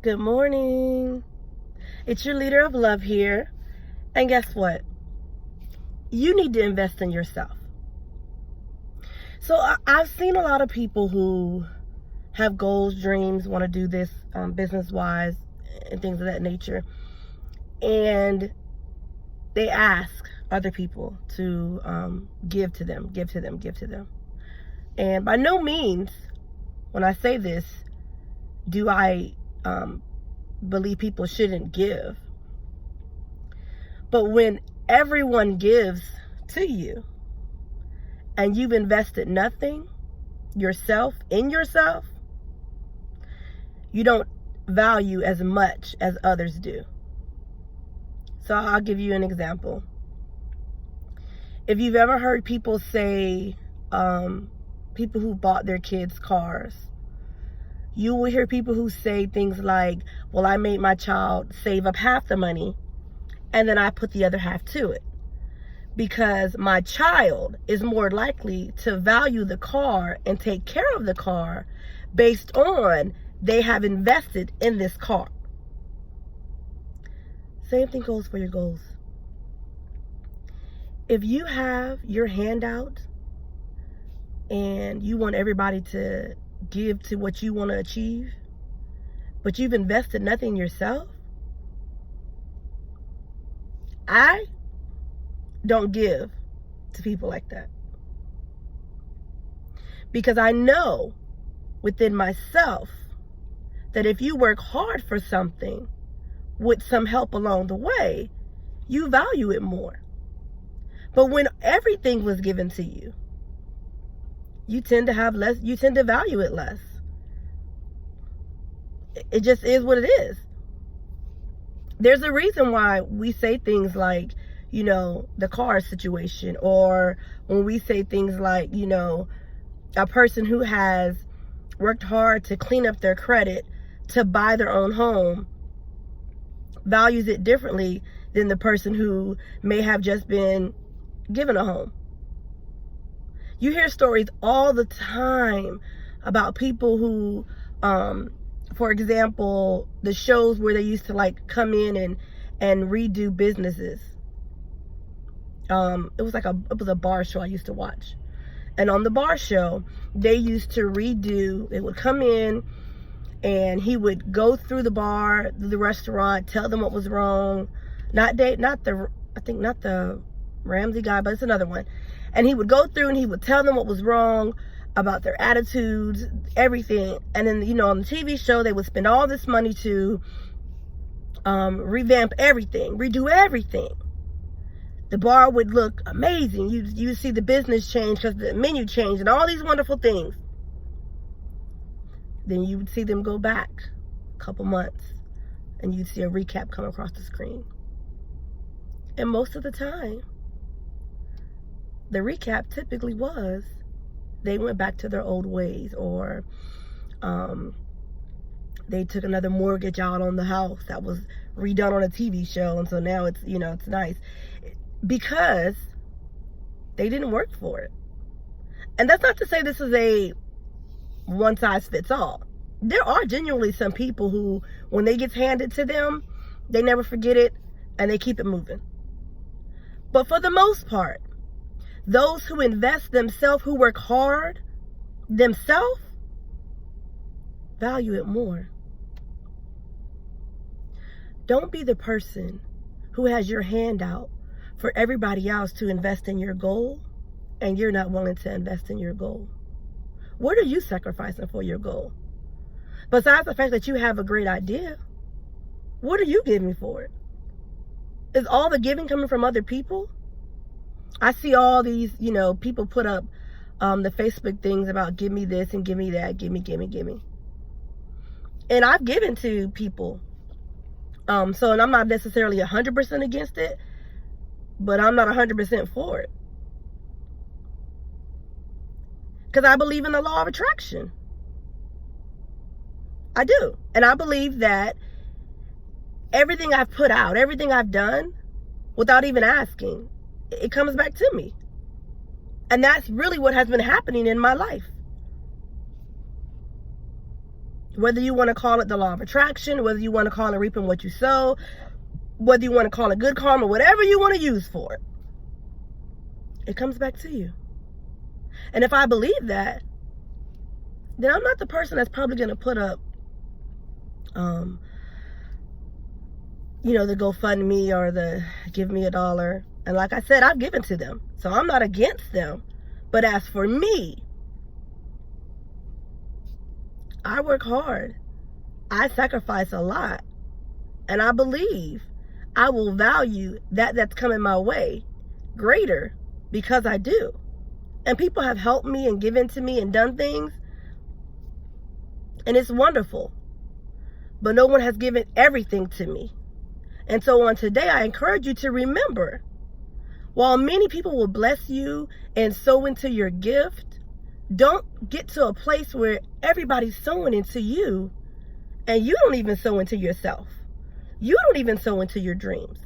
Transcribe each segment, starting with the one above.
Good morning. It's your leader of love here. And guess what? You need to invest in yourself. So I've seen a lot of people who have goals, dreams, want to do this business-wise and things of that nature. And they ask other people to give to them. And by no means, when I say this, do I believe people shouldn't give. But when everyone gives to you and you've invested nothing in yourself, you don't value as much as others do. So I'll give you an example. If you've ever heard people say, people who bought their kids cars, you will hear people who say things like, well, I made my child save up half the money and then I put the other half to it, because my child is more likely to value the car and take care of the car based on they have invested in this car. Same thing goes for your goals. If you have your hand out and you want everybody to give to what you want to achieve, but you've invested nothing in yourself, I don't give to people like that. Because I know within myself that if you work hard for something with some help along the way, you value it more. But when everything was given to you, you tend to have less, you tend to value it less. It just is what it is. There's a reason why we say things like, the car situation, or when we say things like, a person who has worked hard to clean up their credit to buy their own home values it differently than the person who may have just been given a home. You hear stories all the time about people who, for example, the shows where they used to come in and redo businesses. It was a bar show I used to watch. And on the bar show, they used to redo, they would come in and he would go through the restaurant, tell them what was wrong. Not the Ramsey guy, but it's another one. And he would go through and he would tell them what was wrong about their attitudes, everything. And then, on the TV show, they would spend all this money to revamp everything, redo everything. The bar would look amazing. You see the business change because the menu changed and all these wonderful things. Then you would see them go back a couple months and you'd see a recap come across the screen. And most of the time, the recap typically was they went back to their old ways, or they took another mortgage out on the house that was redone on a TV show, and so now it's it's nice, because they didn't work for it. And that's not to say this is a one size fits all. There are genuinely some people who, when they get handed to them, they never forget it and they keep it moving. But for the most part, those who invest themselves, who work hard themselves, value it more. Don't be the person who has your hand out for everybody else to invest in your goal and you're not willing to invest in your goal. What are you sacrificing for your goal? Besides the fact that you have a great idea, what are you giving for it? Is all the giving coming from other people? I see all these, people put up the Facebook things about give me this and give me that, give me. And I've given to people. And I'm not necessarily 100% against it, but I'm not 100% for it. Because I believe in the law of attraction. I do. And I believe that everything I've put out, everything I've done, without even asking, it comes back to me. And that's really what has been happening in my life. Whether you want to call it the law of attraction, whether you want to call it reaping what you sow, whether you want to call it good karma, whatever you want to use for it, it comes back to you. And if I believe that, then I'm not the person that's probably going to put up, the GoFundMe or the give me $1. And like I said, I've given to them. So I'm not against them. But as for me, I work hard. I sacrifice a lot. And I believe I will value that's coming my way greater because I do. And people have helped me and given to me and done things. And it's wonderful. But no one has given everything to me. And so on today, I encourage you to remember, while many people will bless you and sow into your gift, don't get to a place where everybody's sowing into you and you don't even sow into yourself. You don't even sow into your dreams.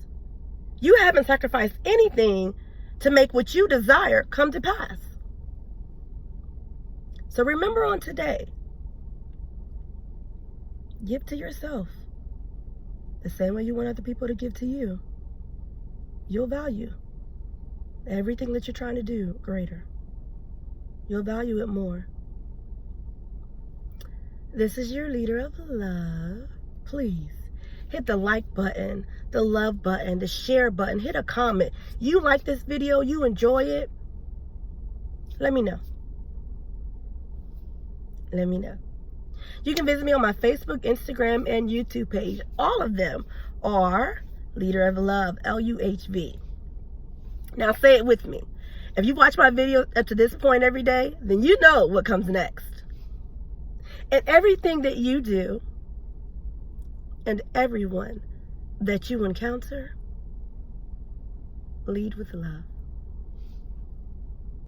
You haven't sacrificed anything to make what you desire come to pass. So remember on today, give to yourself the same way you want other people to give to you. You'll value everything that you're trying to do greater. You'll value it more. This is your leader of love. Please hit the like button, the love button, the share button, hit a comment. You like this video, you enjoy it, let me know. Let me know. You can visit me on my Facebook, Instagram, and YouTube page. All of them are Leader of Love, LUHV. Now say it with me. If you watch my video up to this point every day, then you know what comes next. And everything that you do and everyone that you encounter, lead with love.